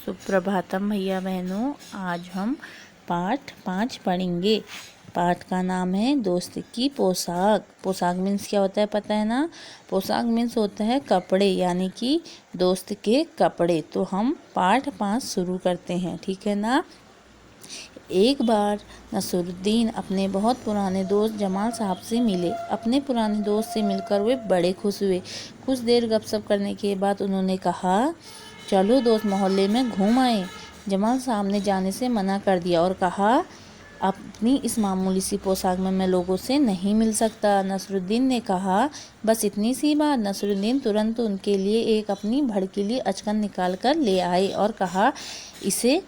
सुप्रभातम भैया बहनों। आज हम पाठ 5 पढ़ेंगे। पाठ का नाम है दोस्त की पोशाक। पोशाक मीन्स क्या होता है पता है ना? पोशाक मीन्स होता है कपड़े, यानी कि दोस्त के कपड़े। तो हम पाठ 5 शुरू करते हैं, ठीक है ना। एक बार नसरुद्दीन अपने बहुत पुराने दोस्त जमाल साहब से मिले। अपने पुराने दोस्त से मिलकर वे बड़े खुश हुए। कुछ देर गपशप करने के बाद उन्होंने कहा, चलो दोस्त मोहल्ले में घूम आए। जमाल साहब ने जाने से मना कर दिया और कहा, अपनी इस मामूली सी पोशाक में मैं लोगों से नहीं मिल सकता। नसरुद्दीन ने कहा, बस इतनी सी बात। नसरुद्दीन तुरंत उनके लिए एक अपनी भड़कीली अचकन निकाल कर ले आए और कहा, इसे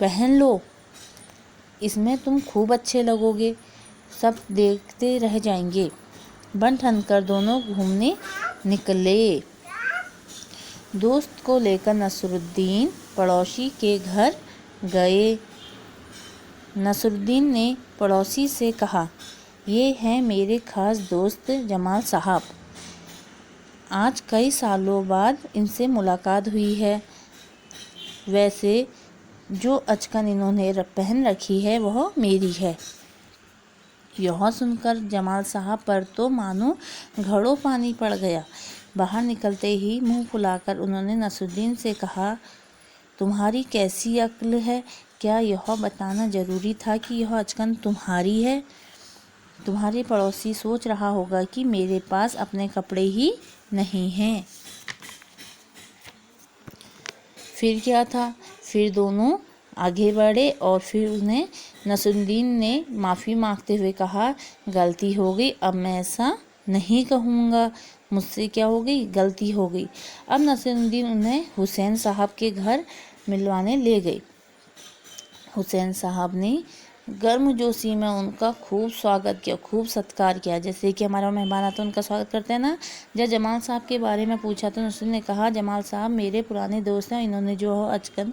पहन लो, इसमें तुम खूब अच्छे लगोगे, सब देखते रह जाएंगे। बन ठन कर दोनों घूमने निकले। दोस्त को लेकर नसरुद्दीन पड़ोसी के घर गए। नसरुद्दीन ने पड़ोसी से कहा, ये हैं मेरे खास दोस्त जमाल साहब। आज कई सालों बाद इनसे मुलाकात हुई है। वैसे जो अचकन इन्होंने पहन रखी है वह मेरी है। यह सुनकर जमाल साहब पर तो मानो घड़ों पानी पड़ गया। बाहर निकलते ही मुंह फुलाकर उन्होंने नसरुद्दीन से कहा, तुम्हारी कैसी अक्ल है? क्या यह बताना जरूरी था कि यह अचकन तुम्हारी है? तुम्हारे पड़ोसी सोच रहा होगा कि मेरे पास अपने कपड़े ही नहीं हैं। फिर क्या था? फिर दोनों आगे बढ़े और फिर उन्हें नसरुद्दीन ने माफ़ी मांगते हुए कहा, गलती हो गई, अब मैं ऐसा नहीं कहूँगा। मुझसे क्या हो गई? गलती हो गई। अब नसरुद्दीन उन्हें हुसैन साहब के घर मिलवाने ले गए। हुसैन साहब ने गर्मजोशी में उनका खूब स्वागत किया, खूब सत्कार किया। जैसे कि हमारा मेहमान आता है उनका स्वागत करते हैं ना। जब जमाल साहब के बारे में पूछा तो नसरुद्दीन ने कहा, जमाल साहब मेरे पुराने दोस्त हैं, इन्होंने जो अचकन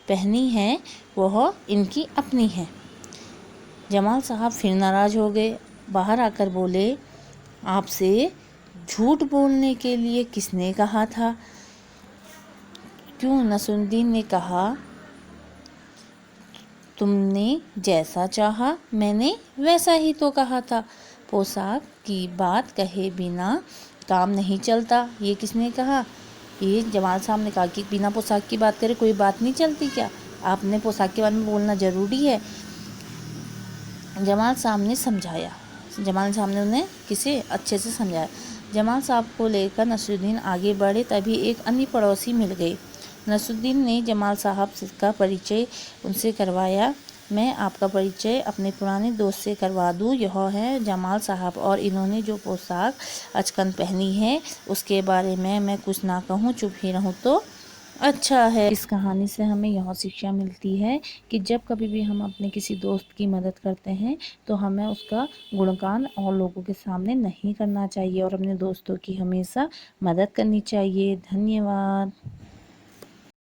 पहनी है वह इनकी अपनी है। जमाल साहब फिर नाराज़ हो गए। बाहर आकर बोले, आपसे झूठ बोलने के लिए किसने कहा था? क्यों? नसरुद्दीन ने कहा, तुमने जैसा चाहा मैंने वैसा ही तो कहा था। पोशाक की बात कहे बिना काम नहीं चलता। ये किसने कहा? ये जमाल साहब ने कहा कि बिना पोशाक की बात करे कोई बात नहीं चलती क्या? आपने पोशाक के बारे में बोलना ज़रूरी है। जमाल साहब ने समझाया। जमाल साहब ने उन्हें किसे अच्छे से समझाया। जमाल साहब को लेकर नसरुद्दीन आगे बढ़े, तभी एक अन्य पड़ोसी मिल गए। नसरुद्दीन ने जमाल साहब का परिचय उनसे करवाया। मैं आपका परिचय अपने पुराने दोस्त से करवा दूं। यह है जमाल साहब और इन्होंने जो पोशाक अचकन पहनी है उसके बारे में मैं कुछ ना कहूँ, चुप ही रहूँ तो अच्छा है। इस कहानी से हमें यह शिक्षा मिलती है कि जब कभी भी हम अपने किसी दोस्त की मदद करते हैं तो हमें उसका गुणगान और लोगों के सामने नहीं करना चाहिए और अपने दोस्तों की हमेशा मदद करनी चाहिए। धन्यवाद।